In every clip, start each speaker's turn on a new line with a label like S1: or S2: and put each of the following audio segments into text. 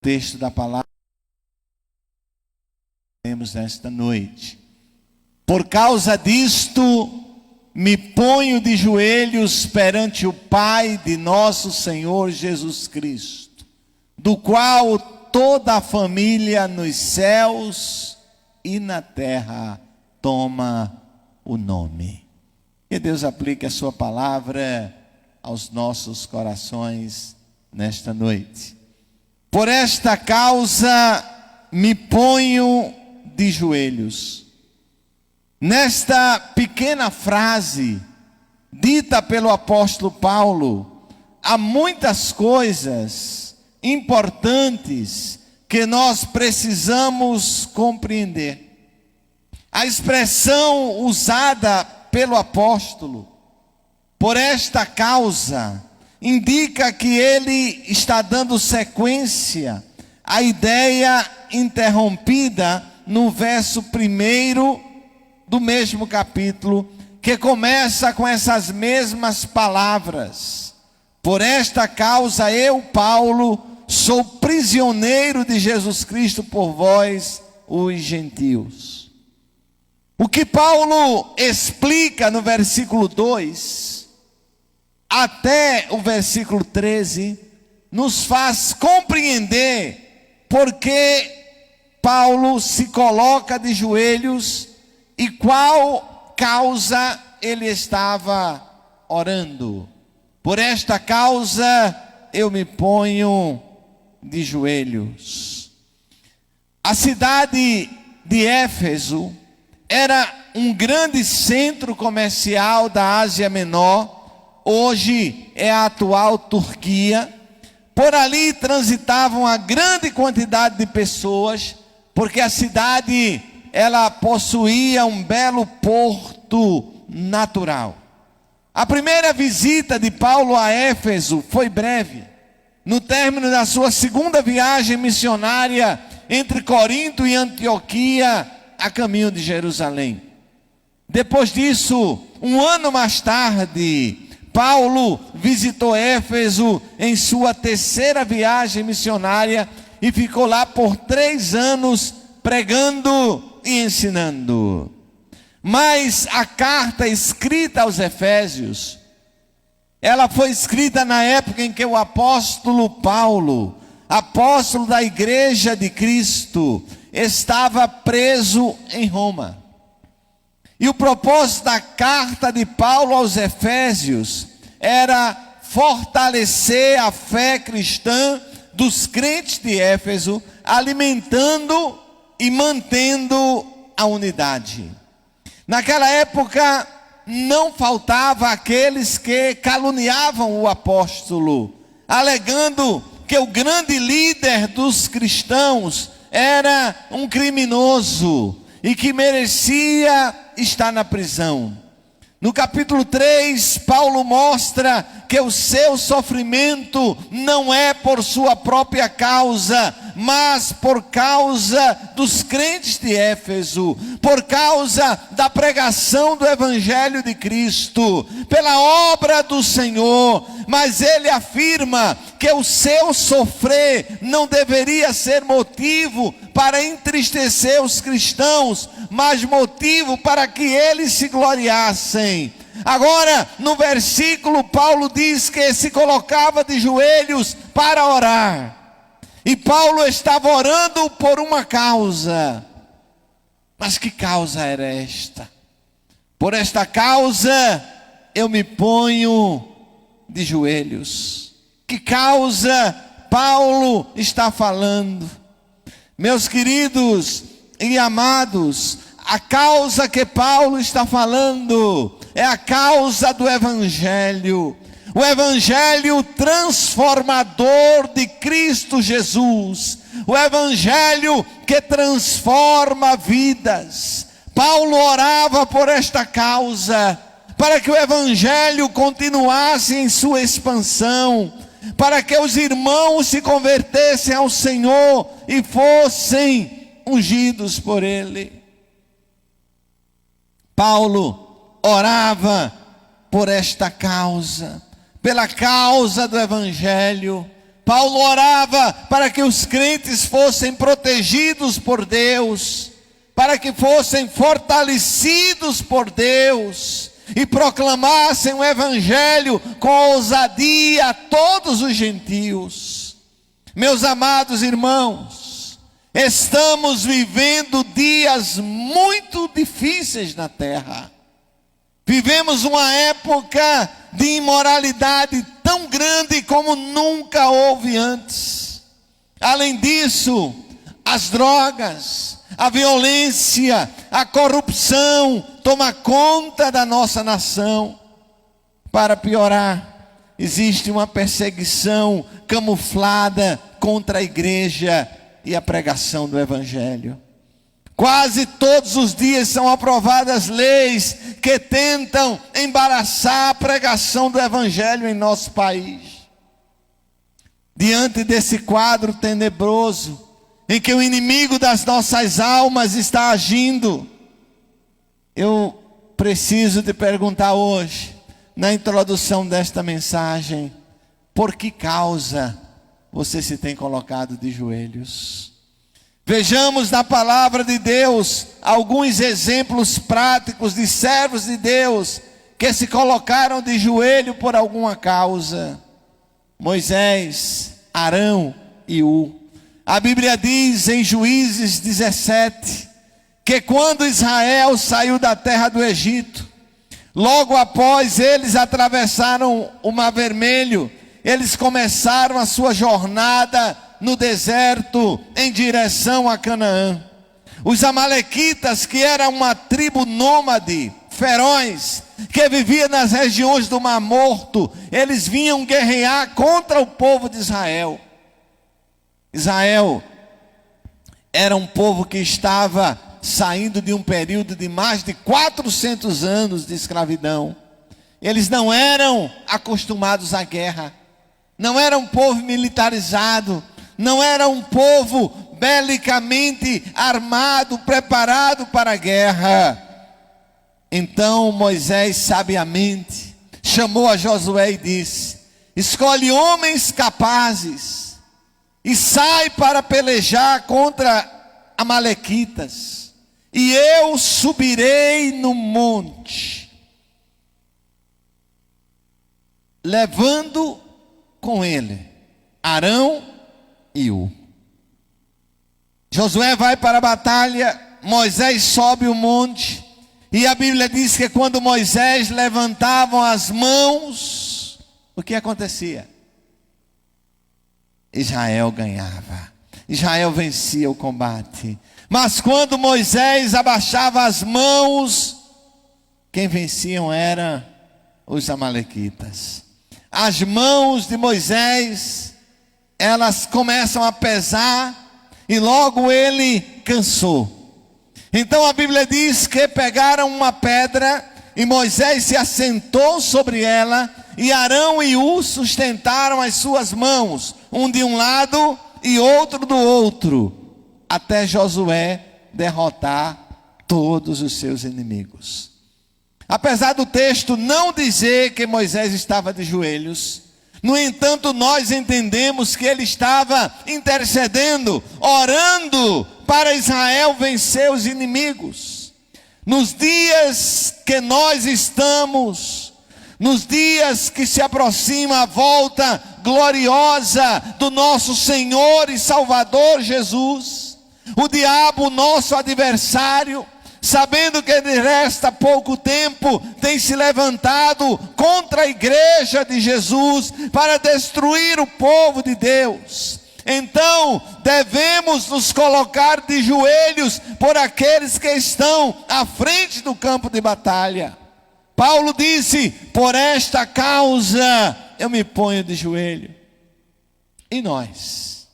S1: Texto da palavra que temos nesta noite. Por causa disto, me ponho de joelhos perante o Pai de nosso Senhor Jesus Cristo, do qual toda a família nos céus e na terra toma o nome. Que Deus aplique a sua palavra aos nossos corações nesta noite. Por esta causa me ponho de joelhos. Nesta pequena frase, dita pelo apóstolo Paulo, há muitas coisas importantes que nós precisamos compreender. A expressão usada pelo apóstolo, por esta causa, indica que ele está dando sequência à ideia interrompida no verso 1 do mesmo capítulo, que começa com essas mesmas palavras. Por esta causa eu, Paulo, sou prisioneiro de Jesus Cristo por vós, os gentios. O que Paulo explica no versículo 2 até o versículo 13 nos faz compreender por que Paulo se coloca de joelhos e qual causa ele estava orando. Por esta causa eu me ponho de joelhos. A cidade de Éfeso era um grande centro comercial da Ásia Menor, hoje é a atual Turquia. Por ali transitavam a grande quantidade de pessoas, porque a cidade ela possuía um belo porto natural. A primeira visita de Paulo a Éfeso foi breve. No término da sua segunda viagem missionária entre Corinto e Antioquia, a caminho de Jerusalém. Depois disso, um ano mais tarde, Paulo visitou Éfeso em sua terceira viagem missionária e ficou lá por 3 anos pregando e ensinando. Mas a carta escrita aos Efésios, ela foi escrita na época em que o apóstolo Paulo, apóstolo da igreja de Cristo, estava preso em Roma. E o propósito da carta de Paulo aos Efésios era fortalecer a fé cristã dos crentes de Éfeso, alimentando e mantendo a unidade. Naquela época não faltava aqueles que caluniavam o apóstolo, alegando que o grande líder dos cristãos era um criminoso e que merecia estar na prisão. No capítulo 3, Paulo mostra que o seu sofrimento não é por sua própria causa, mas por causa dos crentes de Éfeso, por causa da pregação do Evangelho de Cristo, pela obra do Senhor. Mas ele afirma que o seu sofrer não deveria ser motivo para entristecer os cristãos, mas motivo para que eles se gloriassem. Agora, no versículo, Paulo diz que se colocava de joelhos para orar. E Paulo estava orando por uma causa. Mas que causa era esta? Por esta causa eu me ponho de joelhos. Que causa Paulo está falando? Meus queridos e amados, a causa que Paulo está falando é a causa do Evangelho. O Evangelho transformador de Cristo Jesus. O Evangelho que transforma vidas. Paulo orava por esta causa, para que o Evangelho continuasse em sua expansão, para que os irmãos se convertessem ao Senhor e fossem ungidos por Ele. Paulo orava por esta causa, pela causa do Evangelho, Paulo orava para que os crentes fossem protegidos por Deus, para que fossem fortalecidos por Deus e proclamassem o evangelho com ousadia a todos os gentios. Meus amados irmãos, estamos vivendo dias muito difíceis na terra. Vivemos uma época de imoralidade tão grande como nunca houve antes. Além disso, as drogas, a violência, a corrupção toma conta da nossa nação. Para piorar, existe uma perseguição camuflada contra a igreja e a pregação do evangelho. Quase todos os dias são aprovadas leis que tentam embaraçar a pregação do evangelho em nosso país. Diante desse quadro tenebroso, em que o inimigo das nossas almas está agindo, eu preciso te perguntar hoje, na introdução desta mensagem, por que causa você se tem colocado de joelhos? Vejamos na palavra de Deus alguns exemplos práticos de servos de Deus que se colocaram de joelho por alguma causa. Moisés, Arão e Ur. A Bíblia diz em Juízes 17 que quando Israel saiu da terra do Egito, logo após eles atravessaram o Mar Vermelho, eles começaram a sua jornada no deserto em direção a Canaã. Os amalequitas, que eram uma tribo nômade, feroz, que vivia nas regiões do Mar Morto, eles vinham guerrear contra o povo de Israel. Israel era um povo que estava saindo de um período de mais de 400 anos de escravidão. Eles não eram acostumados à guerra, não era um povo militarizado, não era um povo belicamente armado, preparado para a guerra. Então Moisés sabiamente chamou a Josué e disse: escolhe homens capazes e sai para pelejar contra amalequitas, e eu subirei no monte, levando com ele Arão e Ur. Josué vai para a batalha, Moisés sobe o monte, e a Bíblia diz que quando Moisés levantava as mãos, o que acontecia? Israel ganhava, Israel vencia o combate. Mas quando Moisés abaixava as mãos, quem venciam eram os amalequitas. As mãos de Moisés, elas começam a pesar, e logo ele cansou. Então a Bíblia diz que pegaram uma pedra, e Moisés se assentou sobre ela, e Arão e Ur sustentaram as suas mãos, um de um lado e outro do outro, até Josué derrotar todos os seus inimigos. Apesar do texto não dizer que Moisés estava de joelhos, no entanto nós entendemos que ele estava intercedendo, orando para Israel vencer os inimigos. Nos dias que nós estamos, nos dias que se aproxima a volta gloriosa do nosso Senhor e Salvador Jesus, o diabo, nosso adversário, sabendo que lhe resta pouco tempo, tem se levantado contra a igreja de Jesus para destruir o povo de Deus. Então devemos nos colocar de joelhos por aqueles que estão à frente do campo de batalha. Paulo disse: por esta causa eu me ponho de joelho. E nós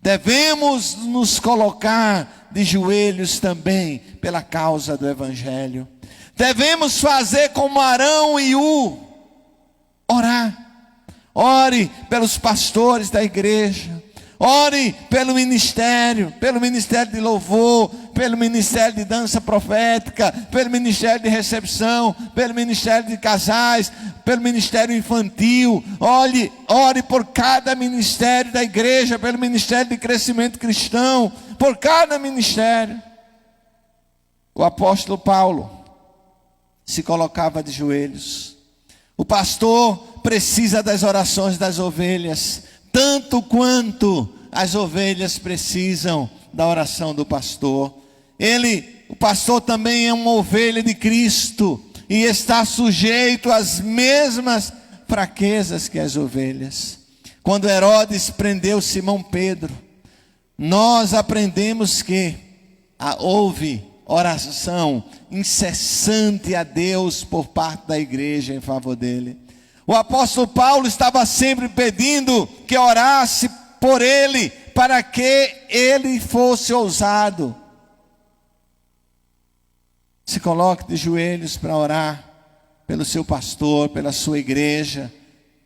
S1: devemos nos colocar de joelhos também pela causa do evangelho. Devemos fazer como Arão e Ur, orar. Ore pelos pastores da igreja, Ore pelo ministério de louvor, pelo ministério de dança profética, pelo ministério de recepção, pelo ministério de casais, pelo ministério infantil. Ore por cada ministério da igreja, pelo ministério de crescimento cristão, por cada ministério. O apóstolo Paulo se colocava de joelhos. O pastor precisa das orações das ovelhas, tanto quanto as ovelhas precisam da oração do pastor. O pastor também é uma ovelha de Cristo e está sujeito às mesmas fraquezas que as ovelhas. Quando Herodes prendeu Simão Pedro, nós aprendemos que houve oração incessante a Deus por parte da igreja em favor dele. O apóstolo Paulo estava sempre pedindo que orasse por ele, para que ele fosse ousado. Se coloque de joelhos para orar pelo seu pastor, pela sua igreja,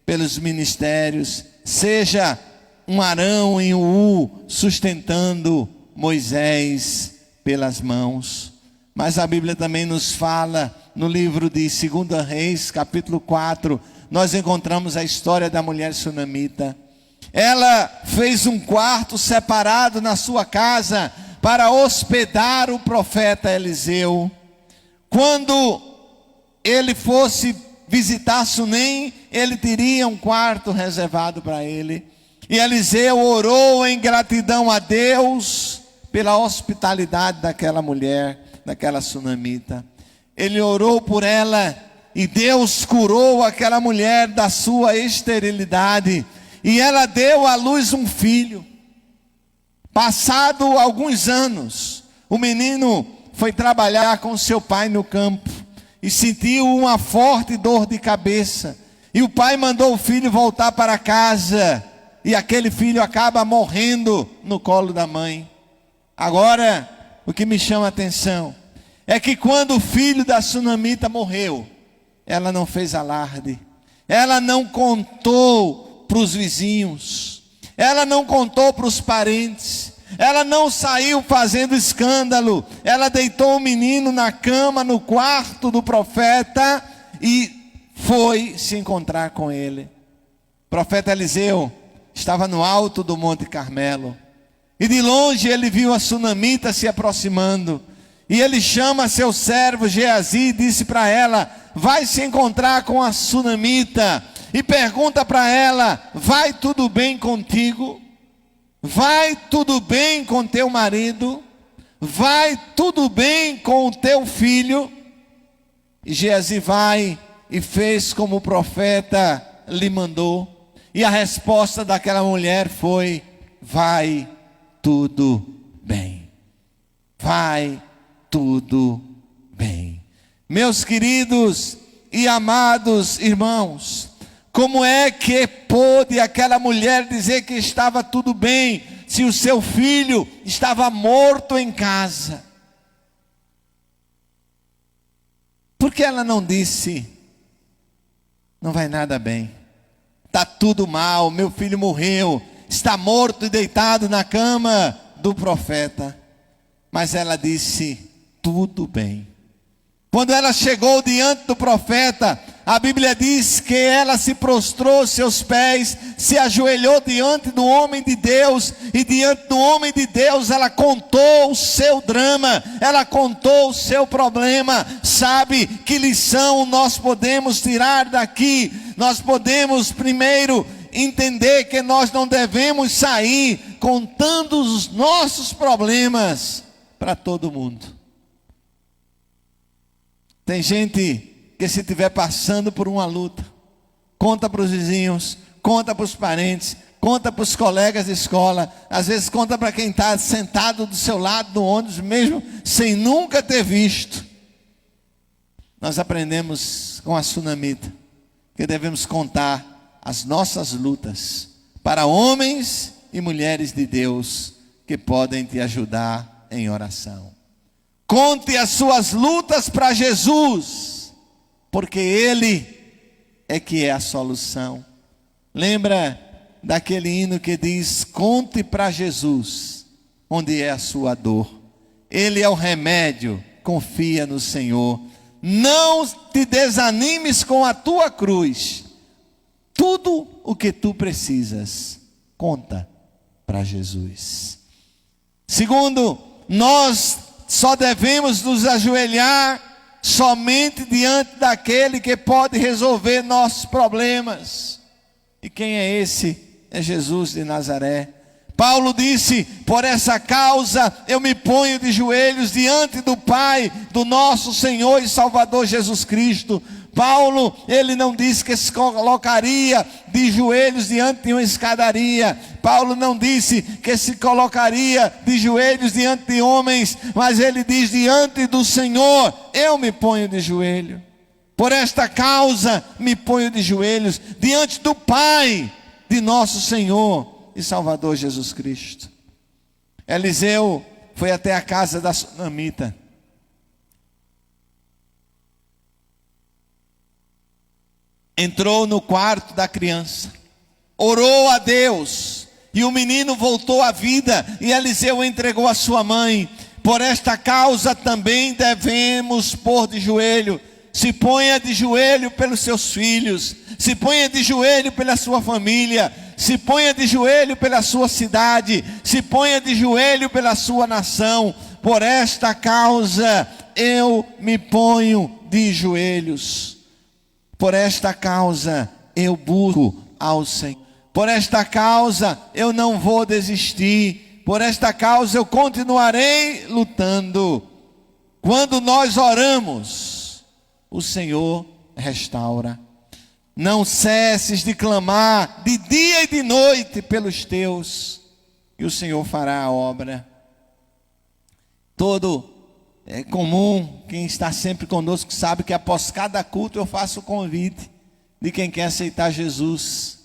S1: pelos ministérios. Seja um Arão em U sustentando Moisés pelas mãos. Mas a Bíblia também nos fala, no livro de 2 Reis, capítulo 4, nós encontramos a história da mulher sunamita. Ela fez um quarto separado na sua casa para hospedar o profeta Eliseu. Quando ele fosse visitar Sunem, ele teria um quarto reservado para ele. E Eliseu orou em gratidão a Deus pela hospitalidade daquela mulher, daquela sunamita. Ele orou por ela e Deus curou aquela mulher da sua esterilidade. E ela deu à luz um filho. Passado alguns anos, o menino foi trabalhar com seu pai no campo e sentiu uma forte dor de cabeça. E o pai mandou o filho voltar para casa. E aquele filho acaba morrendo no colo da mãe. Agora, o que me chama a atenção é que quando o filho da sunamita morreu, ela não fez alarde. Ela não contou para os vizinhos, ela não contou para os parentes, ela não saiu fazendo escândalo. Ela deitou o menino na cama, no quarto do profeta e foi se encontrar com ele. O profeta Eliseu estava no alto do Monte Carmelo e de longe ele viu a sunamita se aproximando. E ele chama seu servo Geazi e disse para ela: vai se encontrar com a sunamita e pergunta para ela: vai tudo bem contigo? Vai tudo bem com teu marido? Vai tudo bem com o teu filho? E Geazi vai e fez como o profeta lhe mandou. E a resposta daquela mulher foi: vai tudo bem. Vai tudo bem. Meus queridos e amados irmãos, como é que pôde aquela mulher dizer que estava tudo bem, se o seu filho estava morto em casa? Por que ela não disse: não vai nada bem, está tudo mal, meu filho morreu, está morto e deitado na cama do profeta? Mas ela disse: tudo bem. Quando ela chegou diante do profeta, a Bíblia diz que ela se prostrou aos seus pés, se ajoelhou diante do homem de Deus, e diante do homem de Deus ela contou o seu drama, ela contou o seu problema. Sabe que lição nós podemos tirar daqui? Nós podemos primeiro entender que nós não devemos sair contando os nossos problemas para todo mundo. Tem gente que, se estiver passando por uma luta, conta para os vizinhos, conta para os parentes, conta para os colegas de escola, às vezes conta para quem está sentado do seu lado no ônibus, mesmo sem nunca ter visto. Nós aprendemos com a sunamita que devemos contar as nossas lutas para homens e mulheres de Deus que podem te ajudar em oração. Conte as suas lutas para Jesus, porque Ele é que é a solução. Lembra daquele hino que diz: conte para Jesus onde é a sua dor. Ele é o remédio, confia no Senhor. Não te desanimes com a tua cruz. Tudo o que tu precisas, conta para Jesus. Segundo, nós só devemos nos ajoelhar somente diante daquele que pode resolver nossos problemas. E quem é esse? É Jesus de Nazaré. Paulo disse: por essa causa eu me ponho de joelhos diante do Pai, do nosso Senhor e Salvador Jesus Cristo. Paulo, ele não disse que se colocaria de joelhos diante de uma escadaria. Paulo não disse que se colocaria de joelhos diante de homens, mas ele diz: diante do Senhor eu me ponho de joelho. Por esta causa me ponho de joelhos diante do Pai de nosso Senhor e Salvador Jesus Cristo. Eliseu foi até a casa da sunamita. Entrou no quarto da criança, orou a Deus, e o menino voltou à vida, e Eliseu entregou a sua mãe. Por esta causa também devemos pôr de joelho. Se ponha de joelho pelos seus filhos, se ponha de joelho pela sua família, se ponha de joelho pela sua cidade, se ponha de joelho pela sua nação. Por esta causa eu me ponho de joelhos. Por esta causa eu busco ao Senhor. Por esta causa eu não vou desistir. Por esta causa eu continuarei lutando. Quando nós oramos, o Senhor restaura. Não cesses de clamar de dia e de noite pelos teus, e o Senhor fará a obra. É comum, quem está sempre conosco sabe que após cada culto eu faço o convite de quem quer aceitar Jesus.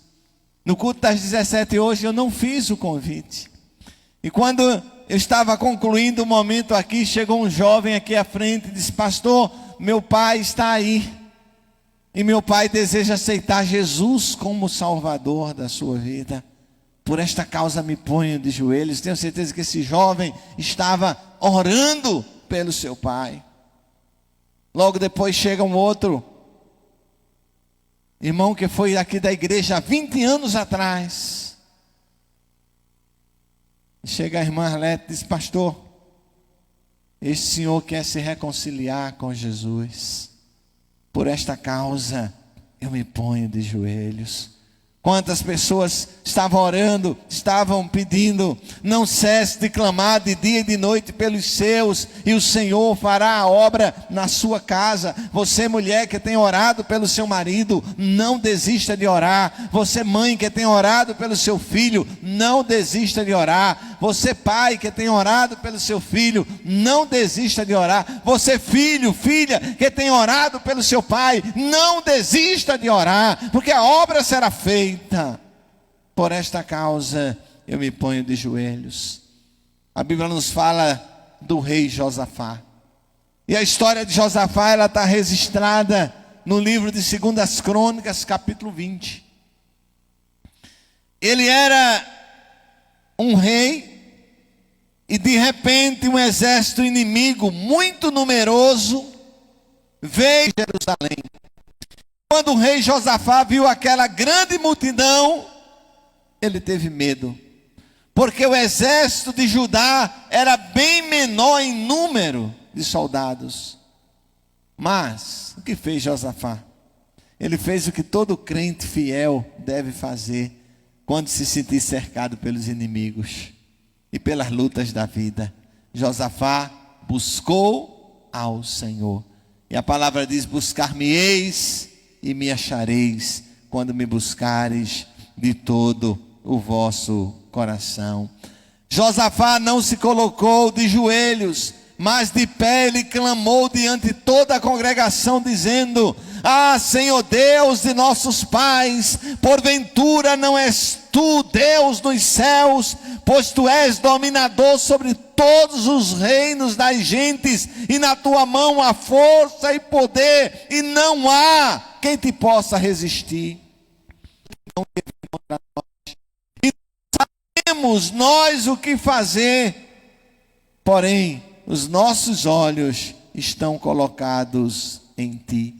S1: No culto das 17 hoje eu não fiz o convite. E quando eu estava concluindo o momento aqui, chegou um jovem aqui à frente e disse: pastor, meu pai está aí. E meu pai deseja aceitar Jesus como Salvador da sua vida. Por esta causa me ponho de joelhos. Tenho certeza que esse jovem estava orando pelo seu pai. Logo depois chega um outro irmão que foi aqui da igreja há 20 anos atrás. Chega a irmã Arlete e diz: pastor, este senhor quer se reconciliar com Jesus. Por esta causa eu me ponho de joelhos. Quantas pessoas estavam orando, estavam pedindo: não cesse de clamar de dia e de noite pelos seus, e o Senhor fará a obra na sua casa. Você, mulher que tem orado pelo seu marido, não desista de orar. Você, mãe que tem orado pelo seu filho, não desista de orar. Você, pai que tem orado pelo seu filho, não desista de orar. Você, filho, filha que tem orado pelo seu pai, não desista de orar, porque a obra será feita. Por esta causa eu me ponho de joelhos. A Bíblia nos fala do rei Josafá. E a história de Josafá, ela está registrada no livro de 2 Crônicas, capítulo 20. Ele era um rei, e de repente um exército inimigo muito numeroso veio a Jerusalém. Quando o rei Josafá viu aquela grande multidão, ele teve medo, porque o exército de Judá era bem menor em número de soldados. Mas o que fez Josafá? Ele fez o que todo crente fiel deve fazer quando se sentir cercado pelos inimigos e pelas lutas da vida. Josafá buscou ao Senhor. E a palavra diz: buscar-me-eis e me achareis, quando me buscareis de todo o vosso coração. Josafá não se colocou de joelhos, mas de pé ele clamou diante de toda a congregação, dizendo: ah, Senhor Deus de nossos pais, porventura não és tu Deus dos céus, pois tu és dominador sobre todos os reinos das gentes, e na tua mão há força e poder, e não há quem te possa resistir. Não teve contra nós sabemos nós o que fazer, porém os nossos olhos estão colocados em ti.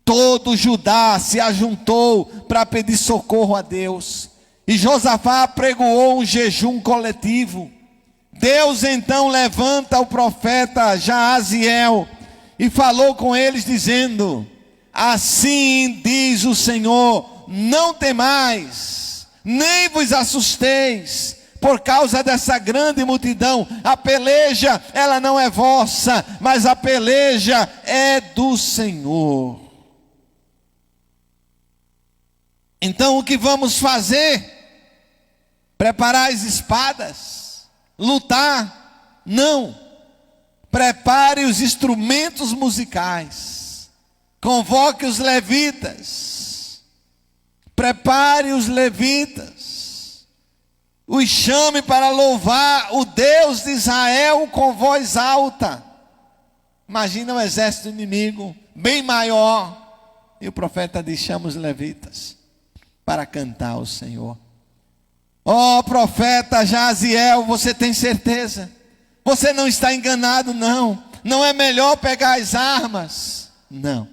S1: Todo Judá se ajuntou para pedir socorro a Deus, e Josafá apregoou um jejum coletivo. Deus então levanta o profeta Jaaziel e falou com eles dizendo: assim diz o Senhor, não temais, nem vos assusteis, por causa dessa grande multidão. A peleja, ela não é vossa, mas a peleja é do Senhor. Então o que vamos fazer? Preparar as espadas? Lutar? Não. Prepare os instrumentos musicais. Convoque os levitas. Prepare os levitas. Os chame para louvar o Deus de Israel com voz alta. Imagina um exército inimigo bem maior. E o profeta diz: chama os levitas para cantar ao Senhor. Ó profeta Jaaziel, você tem certeza? Você não está enganado, não. Não é melhor pegar as armas? Não.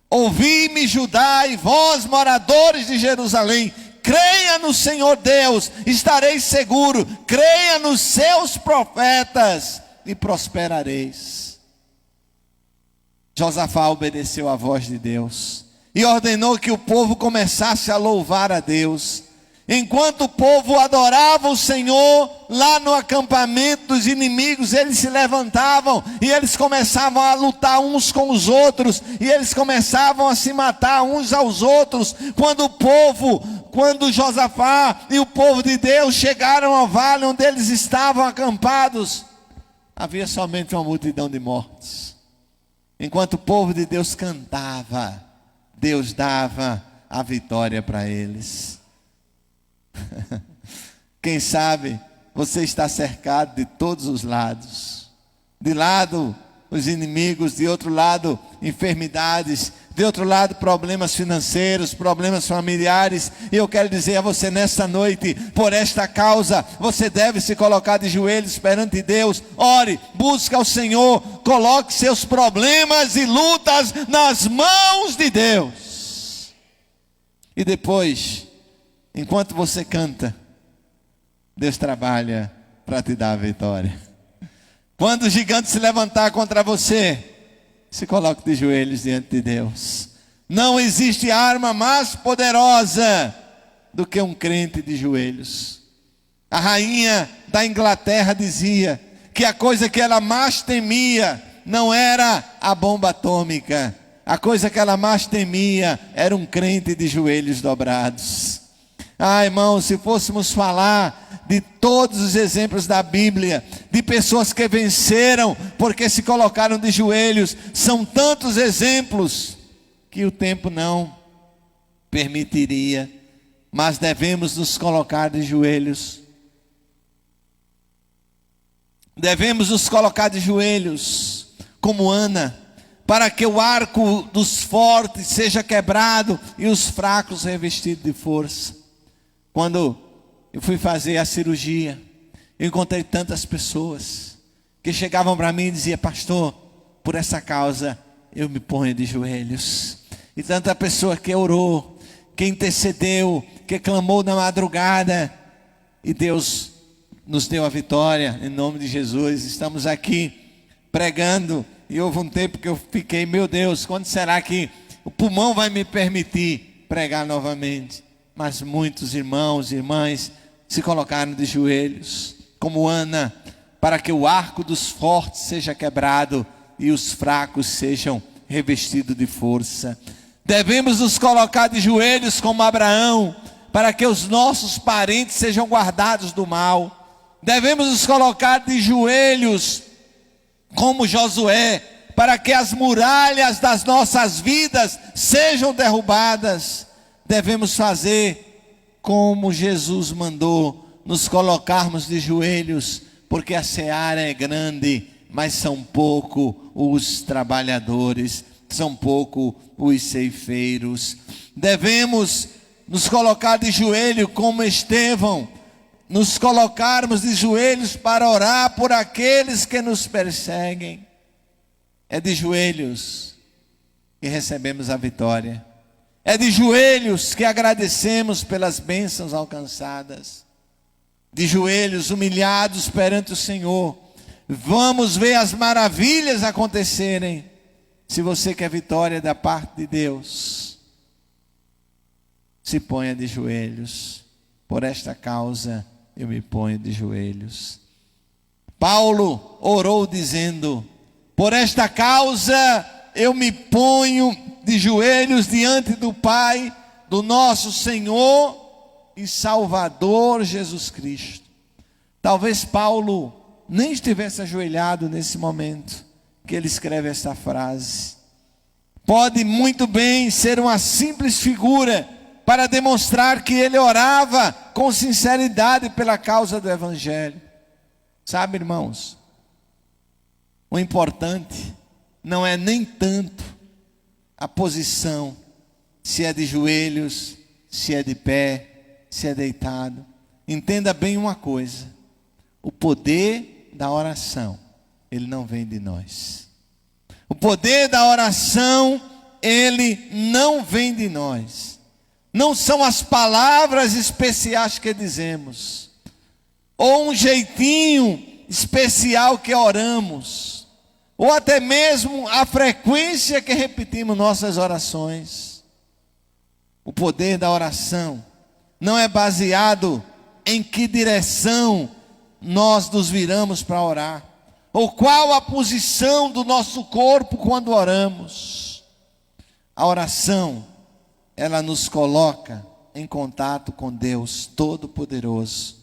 S1: Ouvi-me, Judá, e vós, moradores de Jerusalém, creia no Senhor Deus, estareis seguro. Creia nos seus profetas e prosperareis. Josafá obedeceu à voz de Deus e ordenou que o povo começasse a louvar a Deus. Enquanto o povo adorava o Senhor, lá no acampamento dos inimigos, eles se levantavam e eles começavam a lutar uns com os outros, e eles começavam a se matar uns aos outros. Quando Josafá e o povo de Deus chegaram ao vale onde eles estavam acampados, havia somente uma multidão de mortos. Enquanto o povo de Deus cantava, Deus dava a vitória para eles. Quem sabe você está cercado de todos os lados. De lado os inimigos, de outro lado enfermidades, de outro lado problemas financeiros, problemas familiares. E eu quero dizer a você nesta noite, por esta causa, você deve se colocar de joelhos perante Deus. Ore, busque ao Senhor, coloque seus problemas e lutas nas mãos de Deus. E depois, enquanto você canta, Deus trabalha para te dar a vitória. Quando o gigante se levantar contra você, se coloque de joelhos diante de Deus. Não existe arma mais poderosa do que um crente de joelhos. A rainha da Inglaterra dizia que a coisa que ela mais temia não era a bomba atômica. A coisa que ela mais temia era um crente de joelhos dobrados. Ah, irmão, se fôssemos falar de todos os exemplos da Bíblia, de pessoas que venceram porque se colocaram de joelhos, são tantos exemplos que o tempo não permitiria, mas devemos nos colocar de joelhos. Devemos nos colocar de joelhos, como Ana, para que o arco dos fortes seja quebrado e os fracos revestidos de força. Quando eu fui fazer a cirurgia, eu encontrei tantas pessoas que chegavam para mim e diziam: pastor, por essa causa eu me ponho de joelhos. E tanta pessoa que orou, que intercedeu, que clamou na madrugada, e Deus nos deu a vitória, em nome de Jesus. Estamos aqui pregando, e houve um tempo que eu fiquei: meu Deus, quando será que o pulmão vai me permitir pregar novamente? Mas muitos irmãos e irmãs se colocaram de joelhos, como Ana, para que o arco dos fortes seja quebrado e os fracos sejam revestidos de força. Devemos nos colocar de joelhos como Abraão, para que os nossos parentes sejam guardados do mal. Devemos nos colocar de joelhos como Josué, para que as muralhas das nossas vidas sejam derrubadas. Devemos fazer como Jesus mandou, nos colocarmos de joelhos, porque a seara é grande, mas são poucos os trabalhadores, são poucos os ceifeiros. Devemos nos colocar de joelho como Estevão, nos colocarmos de joelhos para orar por aqueles que nos perseguem. É de joelhos que recebemos a vitória. É de joelhos que agradecemos pelas bênçãos alcançadas. De joelhos humilhados perante o Senhor, vamos ver as maravilhas acontecerem. Se você quer vitória da parte de Deus, se ponha de joelhos. Por esta causa eu me ponho de joelhos. Paulo orou dizendo: por esta causa eu me ponho de joelhos diante do Pai, do nosso Senhor e Salvador Jesus Cristo. Talvez Paulo nem estivesse ajoelhado nesse momento que ele escreve esta frase. Pode muito bem ser uma simples figura para demonstrar que ele orava com sinceridade pela causa do Evangelho. Sabe, irmãos, o importante não é nem tanto a posição, se é de joelhos, se é de pé, se é deitado. Entenda bem uma coisa: o poder da oração, ele não vem de nós. O poder da oração, ele não vem de nós. Não são as palavras especiais que dizemos, ou um jeitinho especial que oramos, ou até mesmo a frequência que repetimos nossas orações. O poder da oração não é baseado em que direção nós nos viramos para orar, ou qual a posição do nosso corpo quando oramos. A oração, ela nos coloca em contato com Deus Todo-Poderoso,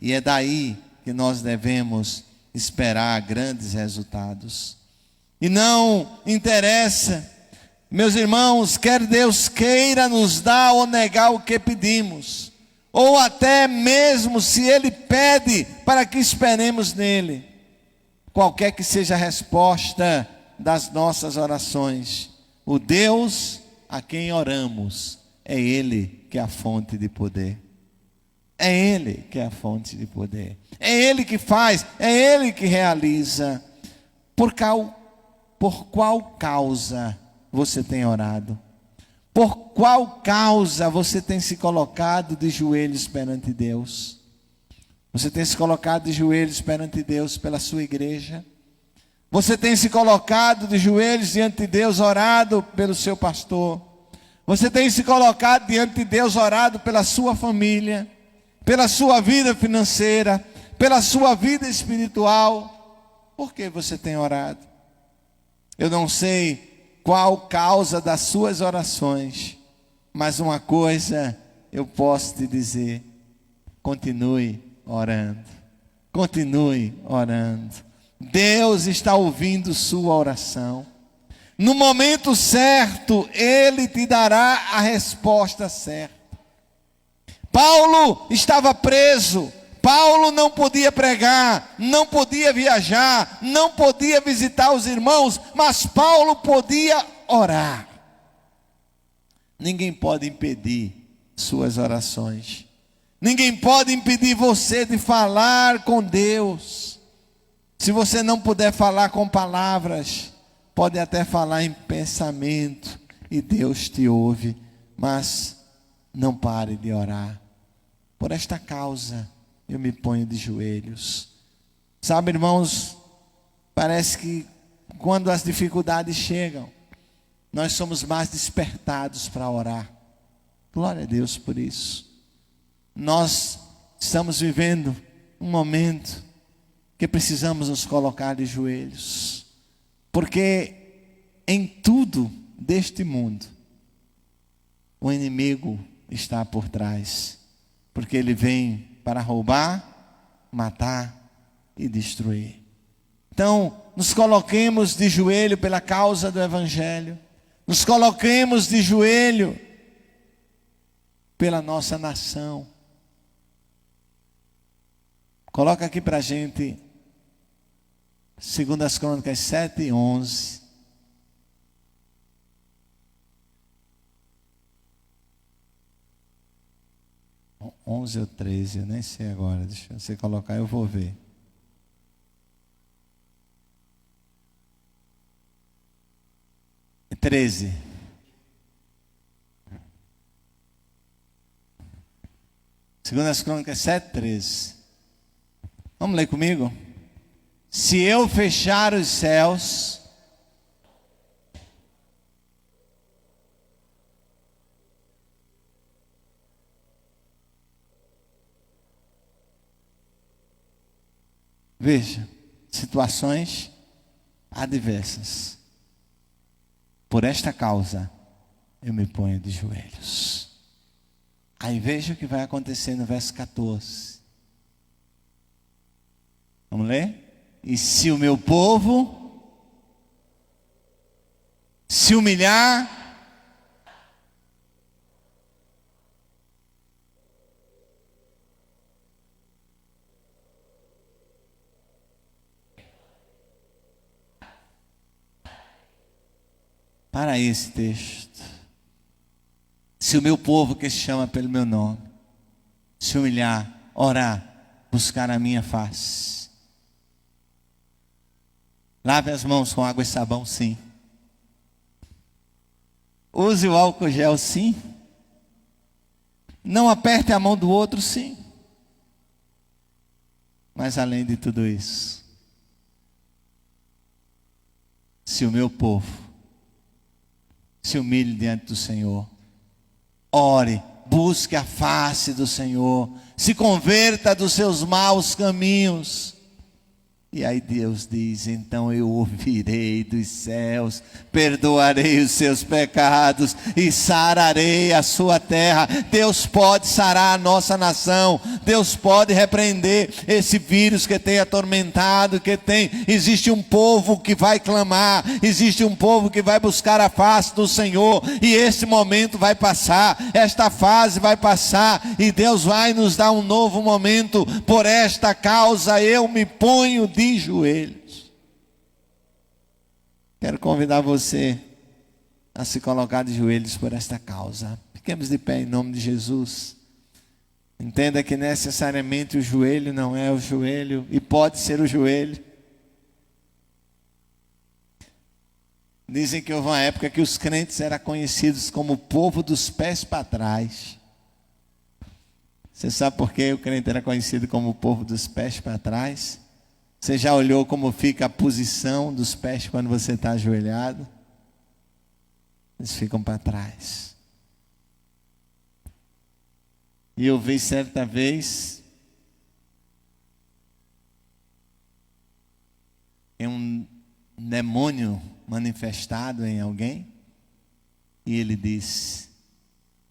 S1: e é daí que nós devemos esperar grandes resultados. E não interessa, meus irmãos, quer Deus queira nos dar ou negar o que pedimos, ou até mesmo se Ele pede para que esperemos nele, qualquer que seja a resposta das nossas orações, o Deus a quem oramos, é Ele que é a fonte de poder. É Ele que é a fonte de poder. É Ele que faz, é Ele que realiza. Por qual causa você tem orado? Por qual causa você tem se colocado de joelhos perante Deus? Você tem se colocado de joelhos perante Deus pela sua igreja? Você tem se colocado de joelhos diante de Deus, orado pelo seu pastor? Você tem se colocado diante de Deus, orado pela sua família, pela sua vida financeira, pela sua vida espiritual? Por que você tem orado? Eu não sei qual causa das suas orações, mas uma coisa eu posso te dizer: continue orando, continue orando. Deus está ouvindo sua oração. No momento certo, Ele te dará a resposta certa. Paulo estava preso. Paulo não podia pregar, não podia viajar, não podia visitar os irmãos, mas Paulo podia orar. Ninguém pode impedir suas orações. Ninguém pode impedir você de falar com Deus. Se você não puder falar com palavras, pode até falar em pensamento e Deus te ouve, mas não pare de orar. Por esta causa eu me ponho de joelhos. Sabe, irmãos, parece que quando as dificuldades chegam, nós somos mais despertados para orar. Glória a Deus por isso. Nós estamos vivendo um momento que precisamos nos colocar de joelhos, porque em tudo deste mundo o inimigo está por trás, porque ele vem para roubar, matar e destruir. Então, nos coloquemos de joelho pela causa do Evangelho, nos coloquemos de joelho pela nossa nação. Coloca aqui para a gente 2 Crônicas 7:11. 11 ou 13, eu nem sei agora. Deixa você colocar, eu vou ver. É 13. Segundas Crônicas 7, 13. Vamos ler comigo? Se eu fechar os céus, veja, situações adversas. Por esta causa, eu me ponho de joelhos. Aí veja o que vai acontecer no verso 14. Vamos ler? E se o meu povo se humilhar, para esse texto. Se o meu povo que se chama pelo meu nome se humilhar, orar, buscar a minha face. Lave as mãos com água e sabão, sim. Use o álcool gel, sim. Não aperte a mão do outro, sim. Mas além de tudo isso, se o meu povo se humilhe diante do Senhor, ore, busque a face do Senhor, se converta dos seus maus caminhos. E aí Deus diz, então eu ouvirei dos céus, perdoarei os seus pecados e sararei a sua terra. Deus pode sarar a nossa nação, Deus pode repreender esse vírus que tem atormentado, existe um povo que vai clamar, existe um povo que vai buscar a face do Senhor, e esse momento vai passar, esta fase vai passar, e Deus vai nos dar um novo momento. Por esta causa eu me ponho de joelhos. Quero convidar você a se colocar de joelhos por esta causa. Fiquemos de pé em nome de Jesus. Entenda que necessariamente o joelho não é o joelho, e pode ser o joelho. Dizem que houve uma época que os crentes eram conhecidos como o povo dos pés para trás. Você sabe por que o crente era conhecido como o povo dos pés para trás? Você já olhou como fica a posição dos pés quando você está ajoelhado? Eles ficam para trás. E eu vi certa vez um demônio manifestado em alguém, e ele disse: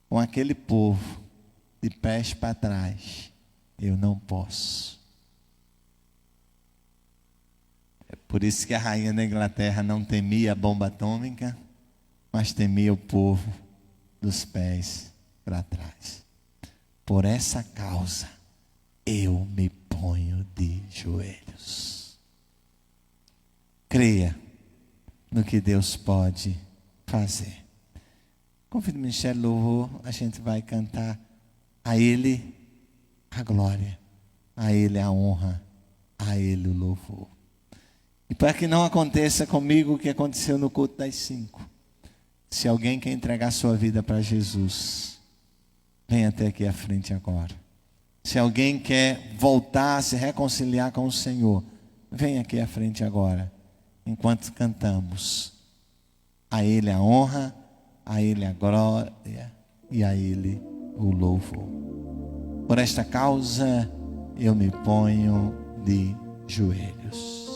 S1: com aquele povo de pés para trás, eu não posso. É por isso que a rainha da Inglaterra não temia a bomba atômica, mas temia o povo dos pés para trás. Por essa causa, eu me ponho de joelhos. Creia no que Deus pode fazer. Convido o Ministério Louvor, a gente vai cantar. A Ele a glória, a Ele a honra, a Ele o louvor. E para que não aconteça comigo o que aconteceu no culto das 5, se alguém quer entregar sua vida para Jesus, venha até aqui à frente agora. Se alguém quer voltar a se reconciliar com o Senhor, venha aqui à frente agora, enquanto cantamos. A Ele a honra, a Ele a glória e a Ele o louvor. Por esta causa eu me ponho de joelhos.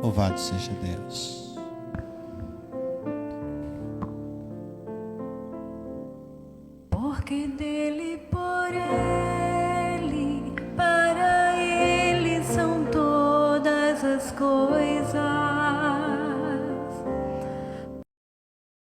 S1: Louvado seja Deus.
S2: Porque dele, por ele, para ele são todas as coisas.